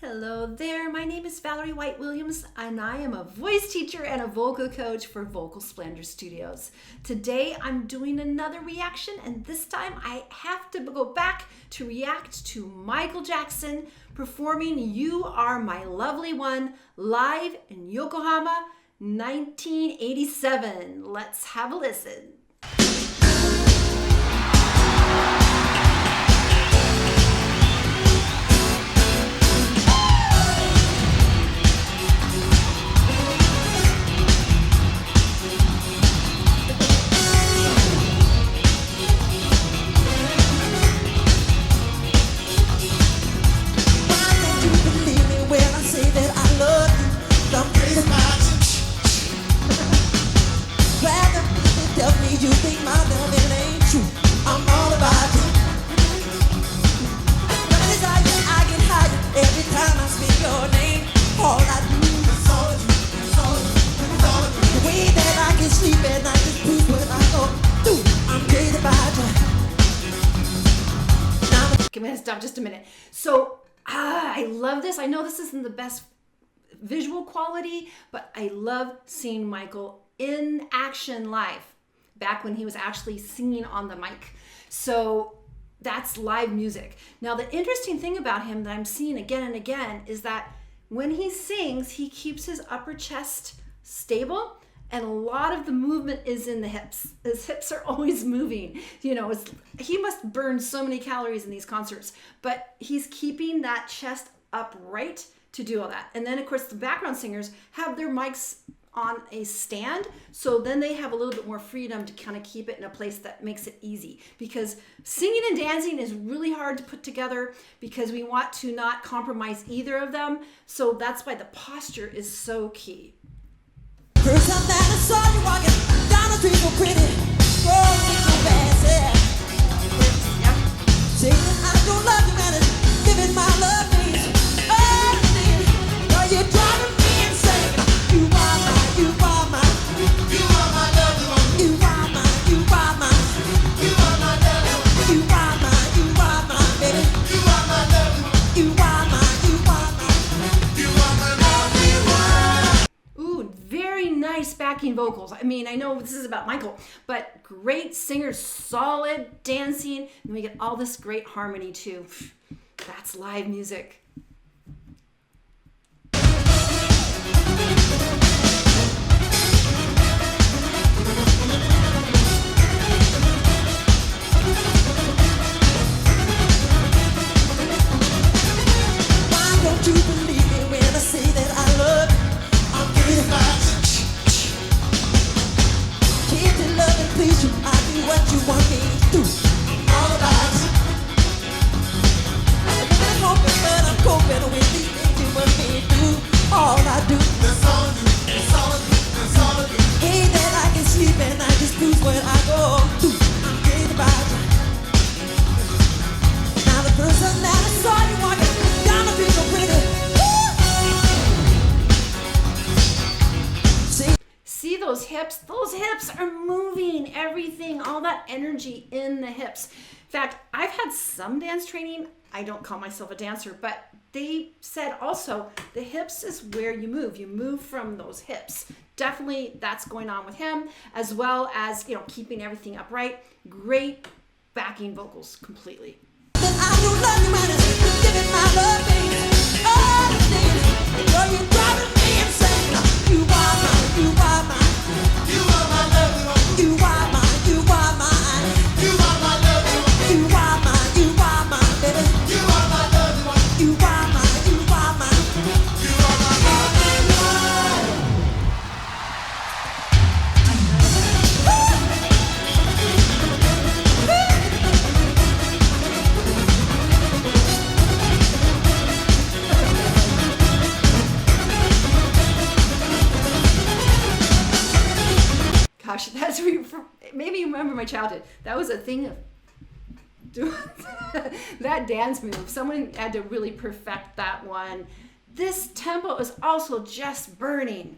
Hello there, my name is Valerie White Williams and I am a voice teacher and a vocal coach for Vocal Splendor Studios. Today I'm doing another reaction and this time I have to go back to react to Michael Jackson performing You Are My Lovely One live in Yokohama 1987. Let's have a listen. You think my love it ain't true. I'm all about you. I get higher every time I speak your name. All I do is all you, the way that I can sleep at night is proof when I go through. I'm crazy about you. Okay, I'm gonna stop just a minute. So, I love this. I know this isn't the best visual quality, but I love seeing Michael in action live. Back when he was actually singing on the mic. So that's live music. Now the interesting thing about him that I'm seeing again and again is that when he sings, he keeps his upper chest stable and a lot of the movement is in the hips. His hips are always moving. You know, he must burn so many calories in these concerts, but he's keeping that chest upright to do all that. And then of course the background singers have their mics on a stand, so then they have a little bit more freedom to kind of keep it in a place that makes it easy, because singing and dancing is really hard to put together because we want to not compromise either of them, so that's why the posture is so key. First time that I saw you walking down the street so pretty, oh, so fast, yeah. Saying I don't love you, man, it's giving my love means everything. Girl, you're driving me insane. You are my, you are my, you are my lovely one. You are my, you are my, you are my lovely one. You are my, you are my, baby. You are my lovely one. You are my, you are my, you are my lovely one. Ooh, very nice backing vocals. I mean, I know this is about Michael, but great singers, solid dancing, and we get all this great harmony too. That's live music. You believe me when I say that I love you. I'm getting about you. Can't you love and please you? I do what you want me to do. I'm all about you. I'm hoping, but I'm coping with these things you want me to do. All I do is all you, it's all you, it's all you. Ain't that I can sleep and I just lose when I go through. I'm getting about you. Now the person that I saw you walking down the street so pretty. See those hips? Those hips are moving everything, all that energy in the hips. In fact, I've had some dance training. I don't call myself a dancer, but they said also the hips is where you move. You move from those hips. Definitely that's going on with him, as well as, you know, keeping everything upright. Great backing vocals completely. I don't love you, man, it's giving my love, baby. All the things, girl, you're driving me insane. You are mine, you are mine. You are my lovely one. You are mine, you are mine. You are my lovely one. You are mine, baby. You are my lovely one. You are mine, you are mine. You are my lovely one. Gosh, that's maybe you remember my childhood. That was a thing of that dance move. Someone had to really perfect that one. This tempo is also just burning.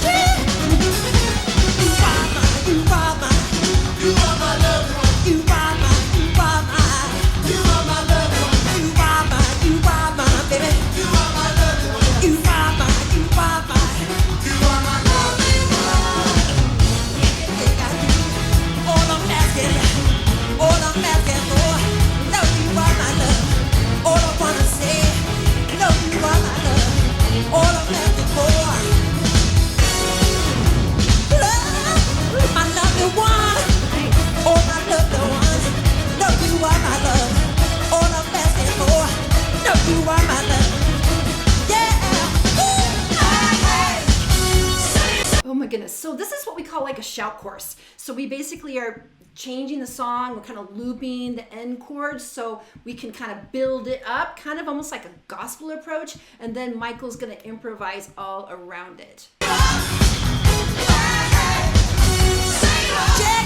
Yeah. So this is what we call like a shout course. So we basically are changing the song, we're kind of looping the end chords so we can kind of build it up, kind of almost like a gospel approach, and then Michael's going to improvise all around it. Check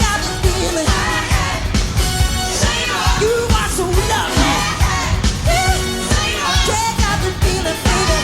out the feeling. You are so lovely. Check out the feeling, baby.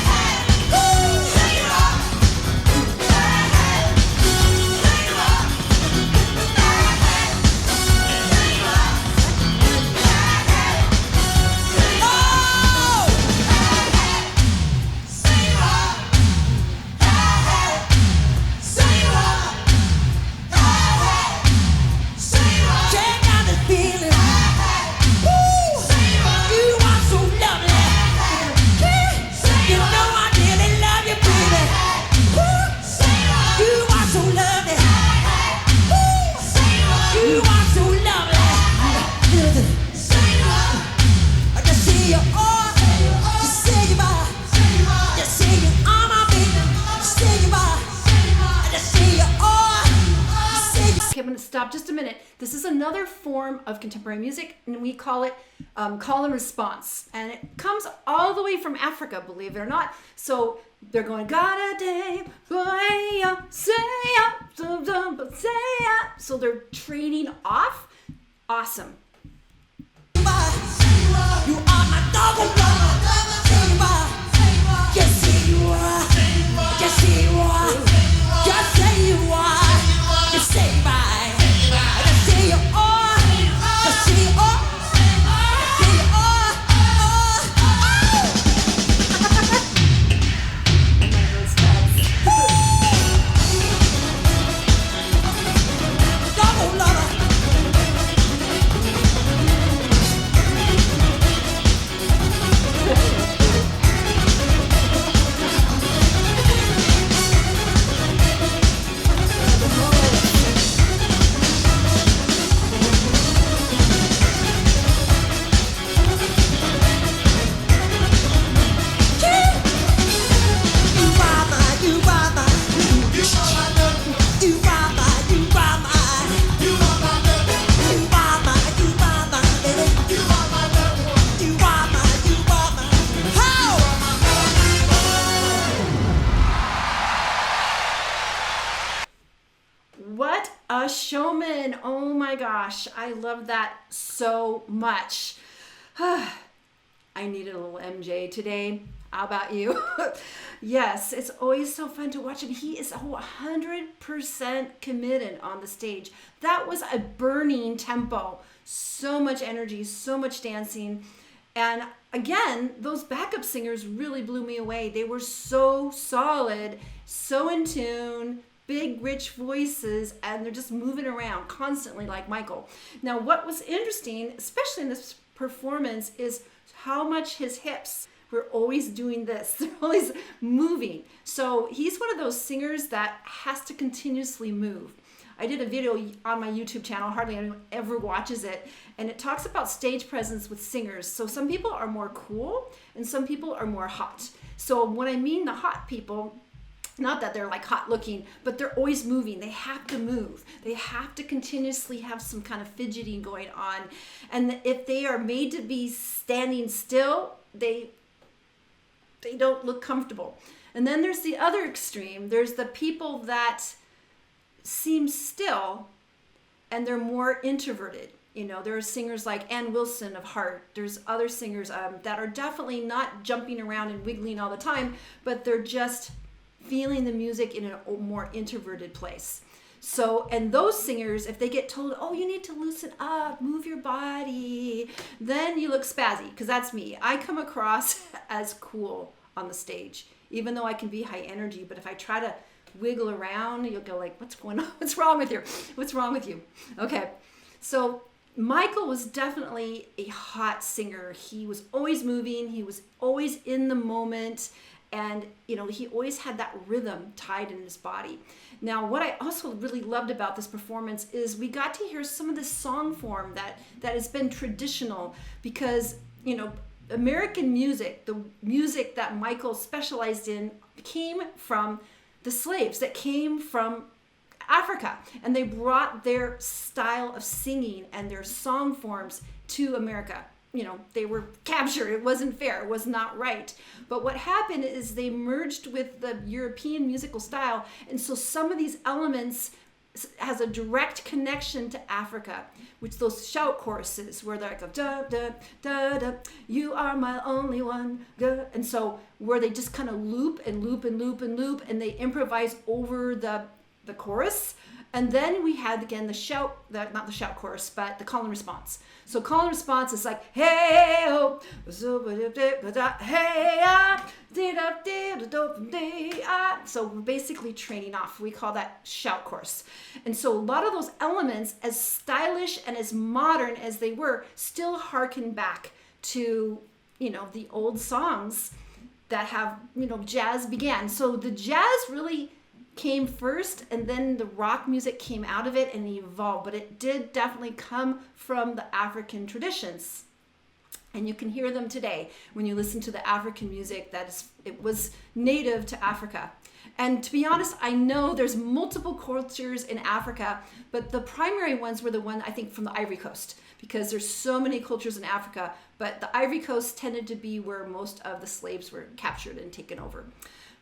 Okay, I'm going to stop just a minute. This is another form of contemporary music, and we call it call and response. And it comes all the way from Africa, believe it or not. So they're going, God a day, boy, say up, say up. So they're trading off. Awesome. You are my double lover. Just say you are. Just say you are. Just say you are. Just say bye. Just say you are. Just say you are. Just say you are. Double lover. What a showman. Oh my gosh. I love that so much. I needed a little MJ today. How about you? Yes, it's always so fun to watch him. He is 100% committed on the stage. That was a burning tempo. So much energy, so much dancing. And again, those backup singers really blew me away. They were so solid, so in tune, big, rich voices, and they're just moving around constantly like Michael. Now, what was interesting, especially in this performance, is how much his hips were always doing this. They're always moving. So he's one of those singers that has to continuously move. I did a video on my YouTube channel, hardly anyone ever watches it, and it talks about stage presence with singers. So some people are more cool and some people are more hot. So when I mean the hot people, not that they're like hot looking, but they're always moving. They have to move. They have to continuously have some kind of fidgeting going on. And if they are made to be standing still, they don't look comfortable. And then there's the other extreme. There's the people that seem still and they're more introverted. You know, there are singers like Ann Wilson of Heart. There's other singers that are definitely not jumping around and wiggling all the time, but they're just feeling the music in a more introverted place. So, and those singers, if they get told, oh, you need to loosen up, move your body, then you look spazzy, because that's me. I come across as cool on the stage, even though I can be high energy, but if I try to wiggle around, you'll go like, what's going on? What's wrong with you? What's wrong with you? Okay, so Michael was definitely a hot singer. He was always moving. He was always in the moment. And, you know, he always had that rhythm tied in his body. Now, what I also really loved about this performance is we got to hear some of the song form that has been traditional because, you know, American music, the music that Michael specialized in, came from the slaves, that came from Africa, and they brought their style of singing and their song forms to America. You know, they were captured. It wasn't fair. It was not right. But what happened is they merged with the European musical style, and so some of these elements has a direct connection to Africa, which those shout choruses where they're like da da da da, you are my only one, da. And so where they just kind of loop and loop and loop and loop, and they improvise over the chorus. And then we had again the shout, not the shout chorus, but the call and response. So call and response is like hey oh, hey ah, so we're basically training off. We call that shout chorus. And so a lot of those elements, as stylish and as modern as they were, still harken back to, you know, the old songs that have, you know, jazz began. So the jazz really came first, and then the rock music came out of it and evolved, but it did definitely come from the African traditions. And you can hear them today when you listen to the African music it was native to Africa. And to be honest, I know there's multiple cultures in Africa, but the primary ones were the one I think from the Ivory Coast, because there's so many cultures in Africa, but the Ivory Coast tended to be where most of the slaves were captured and taken over.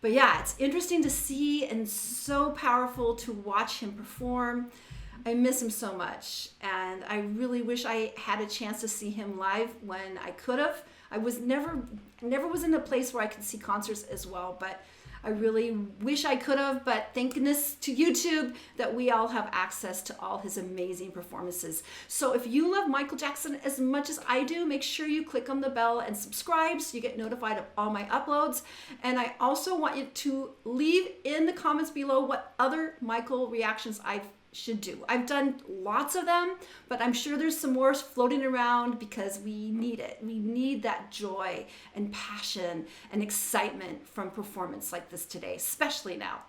But yeah, it's interesting to see and so powerful to watch him perform. I miss him so much, and I really wish I had a chance to see him live when I could have. I was never was in a place where I could see concerts as well, but I really wish I could have, but thank goodness to YouTube that we all have access to all his amazing performances. So if you love Michael Jackson as much as I do, make sure you click on the bell and subscribe so you get notified of all my uploads. And I also want you to leave in the comments below what other Michael reactions I should do. I've done lots of them, but I'm sure there's some more floating around because we need it. We need that joy and passion and excitement from performance like this today, especially now.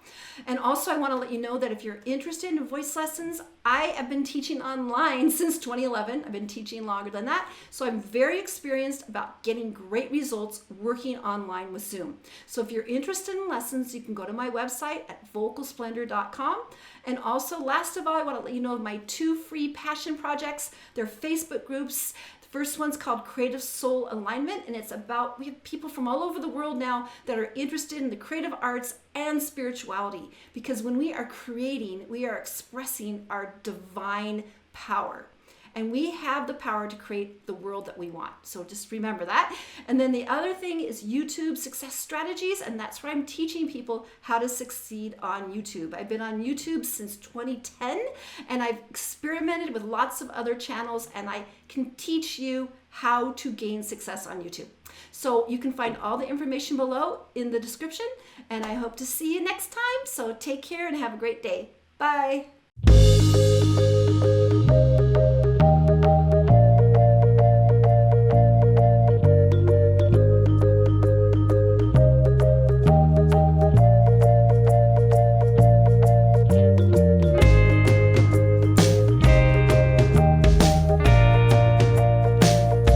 And also I want to let you know that if you're interested in voice lessons, I have been teaching online since 2011. I've been teaching longer than that. So I'm very experienced about getting great results working online with Zoom. So if you're interested in lessons, you can go to my website at vocalsplendor.com. And also, last of all, I want to let you know of my 2 free passion projects. They're Facebook groups. The first one's called Creative Soul Alignment, and it's about, we have people from all over the world now that are interested in the creative arts and spirituality, because when we are creating, we are expressing our divine power. And we have the power to create the world that we want. So just remember that. And then the other thing is YouTube success strategies. And that's where I'm teaching people how to succeed on YouTube. I've been on YouTube since 2010, and I've experimented with lots of other channels, and I can teach you how to gain success on YouTube. So you can find all the information below in the description, and I hope to see you next time. So take care and have a great day. Bye.